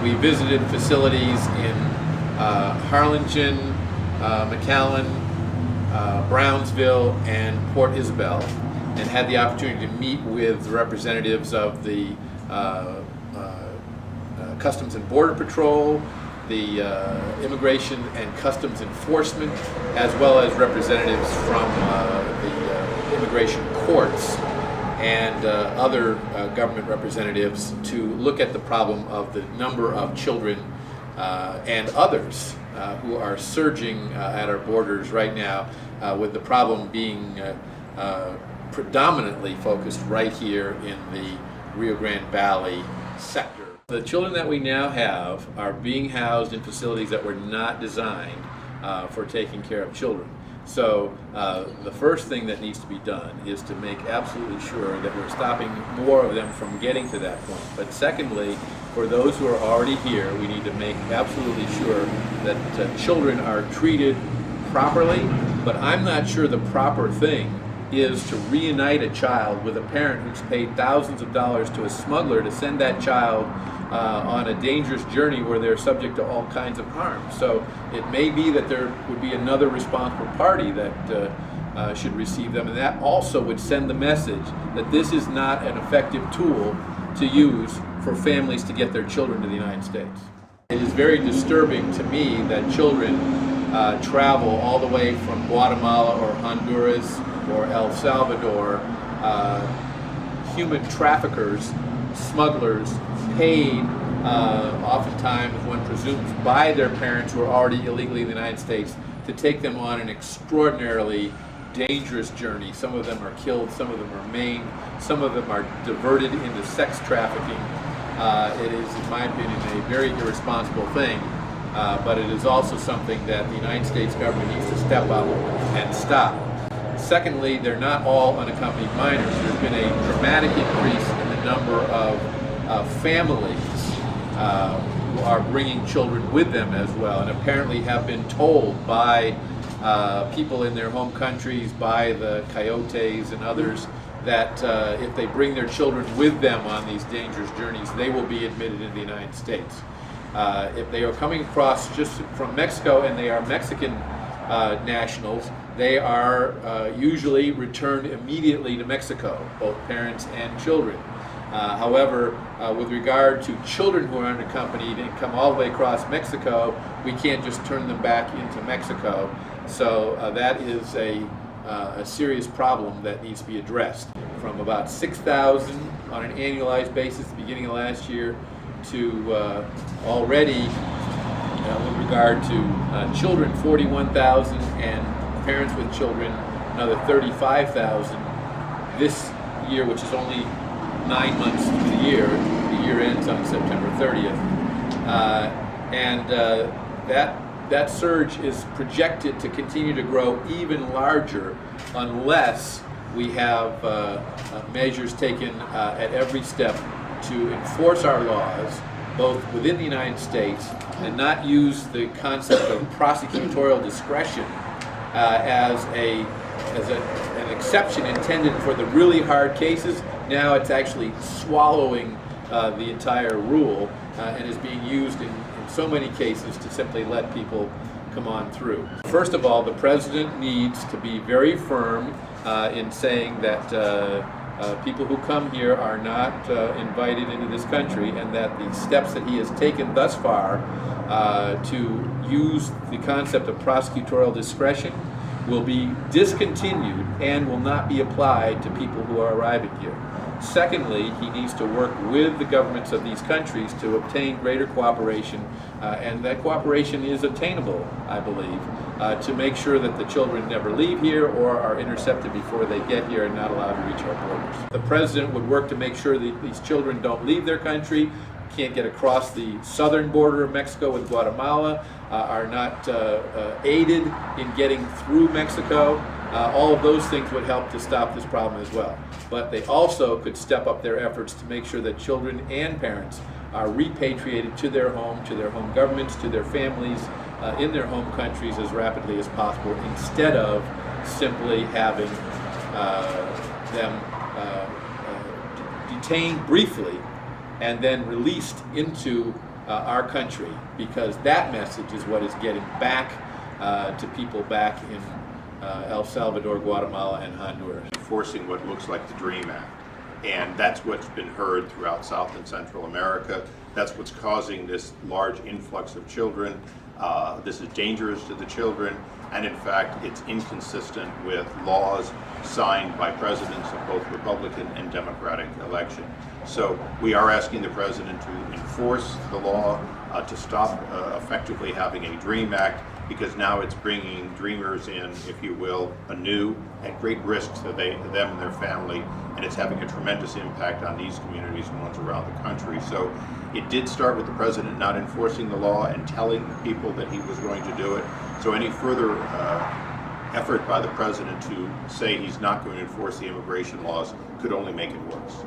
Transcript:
We visited facilities in Harlingen, McAllen, Brownsville, and Port Isabel, and had the opportunity to meet with representatives of the Customs and Border Patrol, the Immigration and Customs Enforcement, as well as representatives from the immigration courts and other government representatives to look at the problem of the number of children and others who are surging at our borders right now, with the problem being predominantly focused right here in the Rio Grande Valley sector. The children that we now have are being housed in facilities that were not designed for taking care of children. So the first thing that needs to be done is to make absolutely sure that we're stopping more of them from getting to that point. But secondly, for those who are already here, we need to make absolutely sure that children are treated properly. But I'm not sure the proper thing is to reunite a child with a parent who's paid thousands of dollars to a smuggler to send that child on a dangerous journey where they're subject to all kinds of harm. So it may be that there would be another responsible party that should receive them, and that also would send the message that this is not an effective tool to use for families to get their children to the United States. It is very disturbing to me that children travel all the way from Guatemala or Honduras or El Salvador, human traffickers, smugglers, paid oftentimes, one presumes, by their parents who are already illegally in the United States to take them on an extraordinarily dangerous journey. Some of them are killed, some of them are maimed, some of them are diverted into sex trafficking. It is, in my opinion, a very irresponsible thing, but it is also something that the United States government needs to step up and stop. Secondly, they're not all unaccompanied minors. There's been a dramatic increase in the number of families who are bringing children with them as well, and apparently have been told by people in their home countries, by the coyotes and others, that if they bring their children with them on these dangerous journeys, they will be admitted into the United States. If they are coming across just from Mexico and they are Mexican nationals, they are usually returned immediately to Mexico, both parents and children. However, with regard to children who are unaccompanied and come all the way across Mexico, we can't just turn them back into Mexico. So that is a serious problem that needs to be addressed. From about 6,000 on an annualized basis at the beginning of last year to already, with regard to children, 41,000, and parents with children, another 35,000 this year, which is only 9 months through the year. The year ends on September 30th. That surge is projected to continue to grow even larger unless we have measures taken at every step to enforce our laws, both within the United States, and not use the concept of prosecutorial discretion as an exception intended for the really hard cases. Now it's actually swallowing the entire rule and is being used in so many cases to simply let people come on through. First of all, the president needs to be very firm in saying that people who come here are not invited into this country, and that the steps that he has taken thus far to use the concept of prosecutorial discretion will be discontinued and will not be applied to people who are arriving here. Secondly, he needs to work with the governments of these countries to obtain greater cooperation, and that cooperation is attainable, I believe, to make sure that the children never leave here or are intercepted before they get here and not allowed to reach our borders. The president would work to make sure that these children don't leave their country, can't get across the southern border of Mexico with Guatemala, are not aided in getting through Mexico. All of those things would help to stop this problem as well. But they also could step up their efforts to make sure that children and parents are repatriated to their home governments, to their families in their home countries as rapidly as possible, instead of simply having them detained briefly and then released into our country, because that message is what is getting back to people back in El Salvador, Guatemala, and Honduras. Enforcing what looks like the DREAM Act. And that's what's been heard throughout South and Central America. That's what's causing this large influx of children. This is dangerous to the children, and in fact, it's inconsistent with laws signed by presidents of both Republican and Democratic election. So we are asking the president to enforce the law, to stop effectively having a DREAM Act, because now it's bringing dreamers in, if you will, anew at great risk to them and their family, and it's having a tremendous impact on these communities and ones around the country. So it did start with the president not enforcing the law and telling people that he was going to do it. So any further effort by the president to say he's not going to enforce the immigration laws could only make it worse.